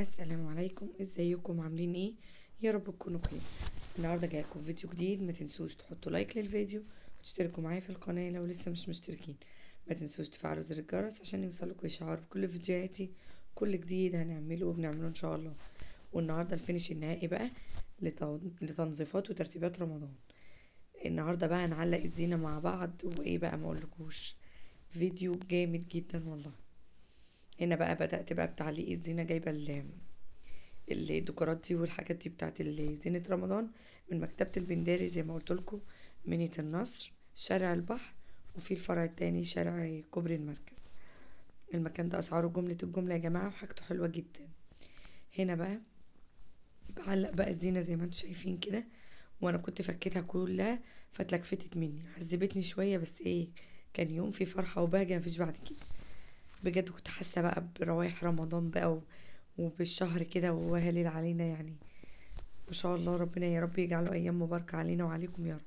السلام عليكم، ازيكم عاملين ايه؟ يا رب تكونوا بخير. النهارده جايلكم فيديو جديد. ما تنسوش تحطوا لايك للفيديو وتشتركوا معايا في القناه لو لسه مش مشتركين. ما تنسوش تفعلوا زر الجرس عشان يوصلكوا اشعار بكل فيديوهاتي، كل جديد هنعمله وبنعمله ان شاء الله. والنهارده الفينش النهائي بقى لتنظيفات وترتيبات رمضان. النهارده بقى هنعلق الزينه مع بعض، وايه بقى ما اقولكوش، فيديو جامد جدا والله. هنا بقى بدأت بقى بتعليق الزينه، جايبه الديكورات دي والحاجات دي بتاعت زينة رمضان من مكتبة البنداري زي ما قلت لكم، مدينة النصر، شارع البحر، وفي الفرع التاني شارع كوبري المركز. المكان ده اسعاره جملة الجملة يا جماعة، وحاجته حلوة جدا. هنا بقى بعلق بقى الزينة زي ما انتم شايفين كده، وانا كنت فكيتها كلها فاتلكفتت مني، عذبتني شوية، بس ايه، كان يوم فيه فرحة وبهجة مفيش بعد كده. بجد كنت حاسة بقى بروايح رمضان بقى وبالشهر كده وهليل علينا يعني. ما شاء الله، ربنا يا رب يجعله ايام مباركه علينا وعليكم يا رب.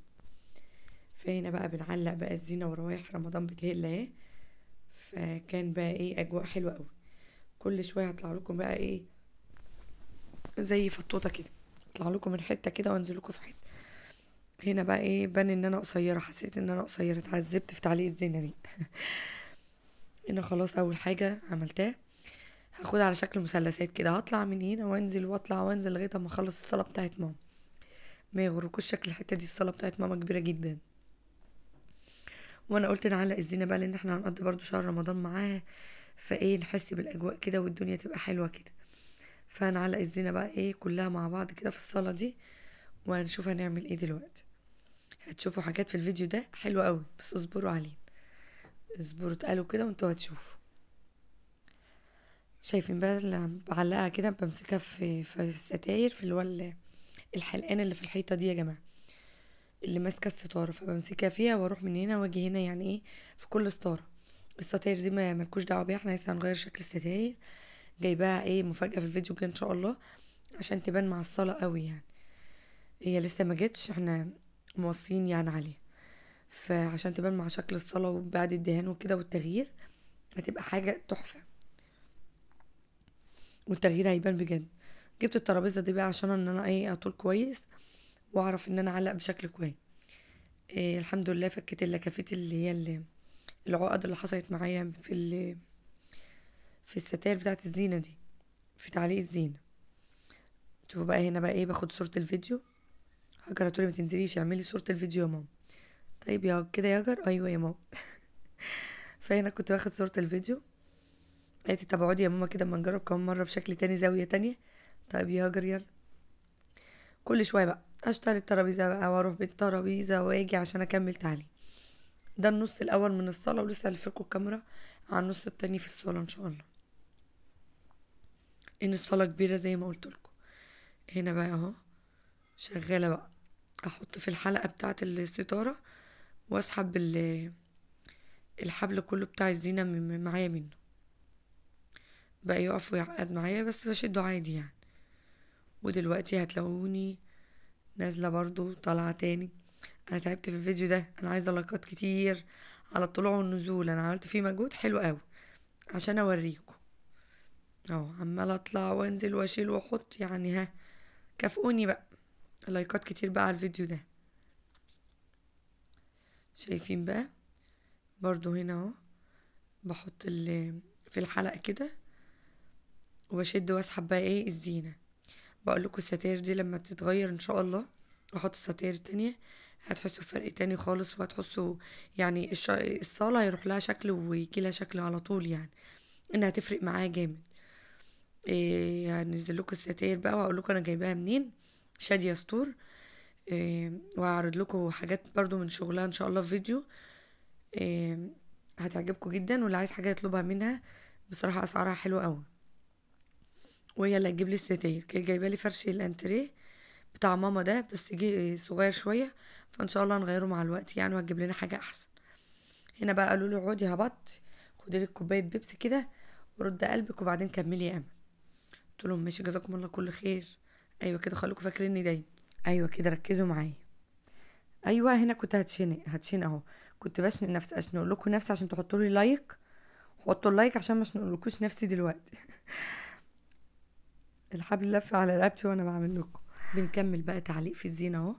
فهنا بقى بنعلق بقى الزينه وروائح رمضان بتهل اهي. فكان بقى ايه، اجواء حلوه قوي. كل شويه هطلع لكم بقى ايه، زي فطوطه كده، اطلع لكم من حته كده وانزل لكم في حته. هنا بقى ايه، بان ان انا قصيره، حسيت ان انا قصيره، اتعذبت في تعليق الزينه دي. هنا خلاص اول حاجه عملتها، هاخدها على شكل مثلثات كده، هطلع من هنا وانزل واطلع وانزل لغايه اما اخلص الصلاه بتاعت ماما. ما يغركوش شكل الحته دي، الصلاه بتاعت ماما كبيره جدا. وانا قلت نعلق الزينه بقى لان احنا هنقضي برضو شهر رمضان معاها، فايه نحس بالاجواء كده والدنيا تبقى حلوه كده. فهنعلق الزينه بقى ايه كلها مع بعض كده في الصاله دي، وهنشوف هنعمل ايه دلوقتي. هتشوفوا حاجات في الفيديو ده حلوه قوي، بس اصبروا علينا، اصبروا تقالوا كده وانتوا هتشوفوا. شايفين بقى اللي أنا بعلقها كده، بمسكها في الستاير، في اللي هو الحلقان اللي في الحيطه دي يا جماعه، اللي ماسكه الستاره، فبمسكها فيها واروح من هنا واجي هنا، يعني ايه، في كل ستاره. الستاير دي ما ملكوش دعوه بيها، احنا لسه هنغير شكل الستاير، جايباها ايه مفاجأة في الفيديو كده ان شاء الله، عشان تبان مع الصلاة قوي يعني. هي لسه ما جتش، احنا موصين يعني عليها، فعشان تبان مع شكل الصلاة وبعد الدهان وكده والتغيير، هتبقى حاجة تحفة، والتغيير هيبان بجد. جبت الترابيزة دي بقى عشان ان انا ايه اطول كويس، واعرف ان انا اعلق بشكل كويس. إيه الحمد لله، فكيت اللكافيت اللي هي العقد اللي حصلت معايا في الستاير بتاعت الزينة دي، في تعليق الزينة. شوفوا بقى هنا بقى ايه، باخد صورة الفيديو. هاجر هتقولي ما تنزليش اعملي صورة الفيديو يا ماما. طيب يا كده يا هاجر، ايوه يا ماما. فهنا كنت باخد صورة الفيديو، قالت لي طب اقعدي يا ماما كده اما نجرب كمان مرة بشكل تاني، زاوية تانية. طيب يا هاجر يلا. كل شوية بقى اشتري الترابيزة بقى واروح بالترابيزة واجي عشان اكمل تعليم. ده النص الاول من الصالة، ولسه هلفلكوا الكاميرا على النص التاني في الصالة ان شاء الله، ان الصالة كبيرة زي ما قلت لكم. هنا بقى اهو شغالة بقى، احط في الحلقة بتاعة الستارة واسحب الحبل كله بتاع الزينة معايا منه، بقى يقف ويعقد معايا، بس بشده عادي يعني. ودلوقتي هتلاقوني نازلة برضو طالعة تاني. انا تعبت في الفيديو ده، انا عايزة لايكات كتير على الطلوع والنزول، انا عملت فيه مجهود حلو قوي عشان اوريكم. اهو عمالة اطلع وانزل واشيل واحط يعني، ها، كافئوني بقى، لايكات كتير بقى على الفيديو ده. شايفين بقى برضو هنا اهو، بحط في الحلقة كده وبشد واسحب بقى ايه الزينة. بقول لكم الستاير دي لما تتغير ان شاء الله واحط الستاير التانية، هتحسوا بفرق تاني خالص، وهتحسوا يعني الصالة هيروح لها شكل ويجي لها شكل على طول يعني، انها هتفرق معايا جامد. إيه، هنزل لكم الستاير بقى واقول لكم انا جايباها منين، شادية ستور. إيه، وهعرض لكم حاجات برضو من شغلها ان شاء الله في فيديو. إيه، هتعجبكم جدا، واللي عايز حاجة يطلبها منها، بصراحة اسعارها حلوة قوي. وهي اللي هتجيب لي الستاير، كانت جايبه لي فرش الانتريه بتاع ماما ده، بس جه صغير شويه، فان شاء الله نغيره مع الوقت يعني، وهتجيب لنا حاجه احسن. هنا بقى قالوا لي اقعدي هبط، خدي لك كوبايه بيبسي كده ورد قلبك وبعدين كملي يا امل. قلت لهم ماشي، جزاكم الله كل خير. ايوه كده، خليكم فاكريني دايما. ايوه كده، ركزوا معايا. ايوه هنا كنت هتشنق اهو، كنت بشنق نفسي، اشنق لكم نفسي عشان تحطوا لي لايك، حطوا اللايك عشان ما اشنقلكوش نفسي دلوقتي. الحبل لف على رقبتي وانا بعمل لكم. بنكمل بقى تعليق في الزينة اهو.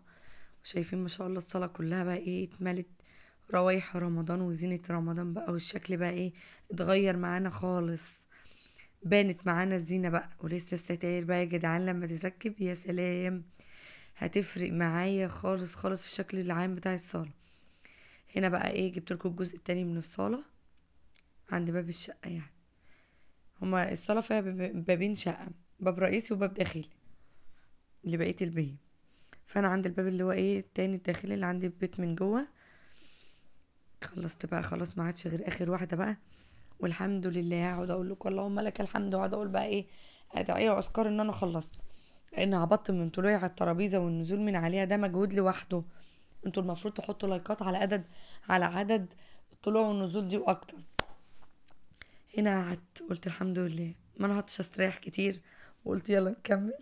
وشايفين ما شاء الله الصالة كلها بقى ايه اتملت روايح رمضان وزينة رمضان بقى، والشكل بقى ايه اتغير معانا خالص، بانت معانا الزينة بقى. ولسه الستاير بقى يا جدعان لما تتركب يا سلام، هتفرق معايا خالص خالص الشكل العام بتاع الصالة. هنا بقى ايه جبت لكم الجزء التاني من الصالة عند باب الشقة. يعني هما الصالة فيها بابين شقة، باب رئيسي وباب داخلي لبقية البيت. فانا عند الباب اللي هو ايه التاني الداخلي اللي عندي البيت من جوه خلصت بقى خلاص، ما عادش غير اخر واحدة بقى. والحمد لله هقعد اقول لكم اللهم لك الحمد، وقعد اقول بقى ايه ادعيه واذكار ان انا خلصت، لان هبط من طلوعي على الترابيزه والنزول من عليها ده مجهود لوحده. انتوا المفروض تحطوا لايكات على عدد الطلوع والنزول دي واكتر. هنا قعدت قلت الحمد لله، ما انا هطش استريح كتير، وقلت يلا نكمل.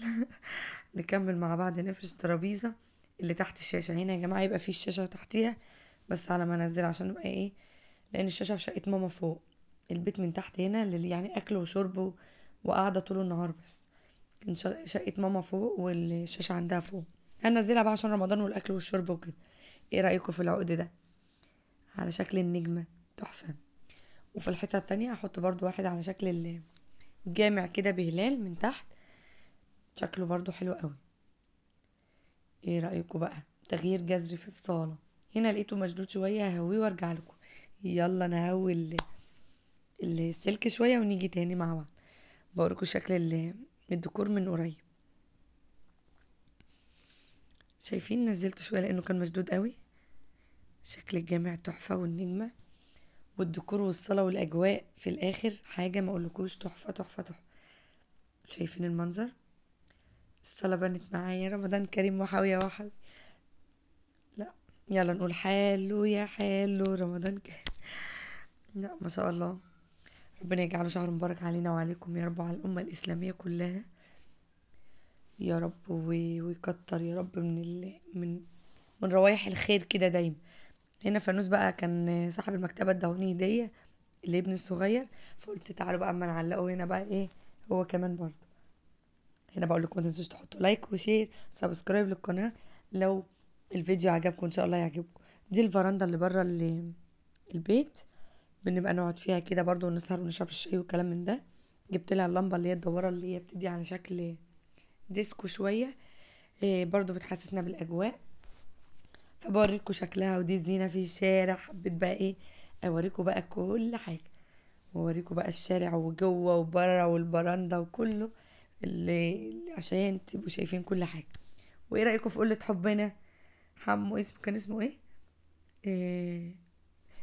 نكمل مع بعض نفرش ترابيزه اللي تحت الشاشه. هنا يا جماعه يبقى في الشاشه تحتيها، بس على ما انزل عشان نبقى ايه، لان الشاشه في شقه ماما فوق، البيت من تحت هنا اللي يعني اكل وشرب وقاعده طول النهار. بس كان شقه ماما فوق والشاشه عندها فوق. هنزلها بقى عشان رمضان والاكل والشرب وكده. ايه رايكم في العقد ده على شكل النجمه؟ تحفه. وفي الحته التانية هحط برضو واحد على شكل الجامع كده بهلال من تحت، شكله برضو حلو قوي. ايه رايكم بقى؟ تغيير جذري في الصاله. هنا لقيته مشدود شويه ههويه وارجع لكم. يلا نهوي السلك شويه ونيجي تاني مع بعض بوريكم شكل الديكور من قريب. شايفين نزلته شويه لانه كان مشدود قوي. شكل الجامع تحفه، والنجمه والديكور والصلاه والاجواء في الاخر حاجه ما اقولكوش، تحفه تحفه تحفه. شايفين المنظر؟ الصلاه بنت معايا. رمضان كريم وحوي وحوي. لا يلا نقول حلو يا حلو رمضان كريم. لا ما شاء الله، ربنا يجعله شهر مبارك علينا وعليكم يا رب وعلى الأمة الإسلامية كلها يا رب، ويكتر يا رب من روايح الخير كده دايما. هنا فانوس بقى كان صاحب المكتبة اداهوني هدية لابني الصغير، فقلت تعالوا بقى اما نعلقه هنا بقى ايه هو كمان برضه. هنا بقول لكم ما تنسوش تحطوا لايك وشير سبسكرايب للقناة لو الفيديو عجبكم، ان شاء الله يعجبكم. دي الفرندا اللي بره البيت بنبقى نقعد فيها كده برضو ونسهر ونشرب الشاي وكلام من ده. جبت لها اللمبه اللي هي الدواره اللي هي بتدي على شكل ديسكو شويه، برضو بتحسسنا بالاجواء. فبوريكم شكلها، ودي الزينه في الشارع. حبيت بقى ايه اوريكم بقى كل حاجه، واوريكم بقى الشارع وجوه وبره والبرندة وكله اللي عشان تبقوا شايفين كل حاجه. وايه رايكم في قله حبنا؟ حمو كان اسمه ايه؟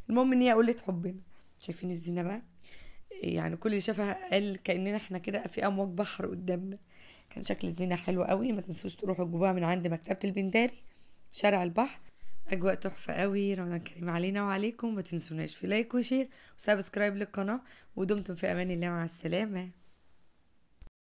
المهم ان هي قله حبنا. شايفين الزينه بقى؟ يعني كل اللي شافها قال كأننا احنا كده في امواج بحر قدامنا. كان شكل الزينة حلو قوي. ما تنسوش تروحوا تجيبوها من عند مكتبة البنداري شارع البحر. اجواء تحفة قوي. رمضان كريم علينا وعليكم. ما تنسوناش في لايك وشير وسبسكرايب للقناة. ودمتم في امان الله، مع السلامة.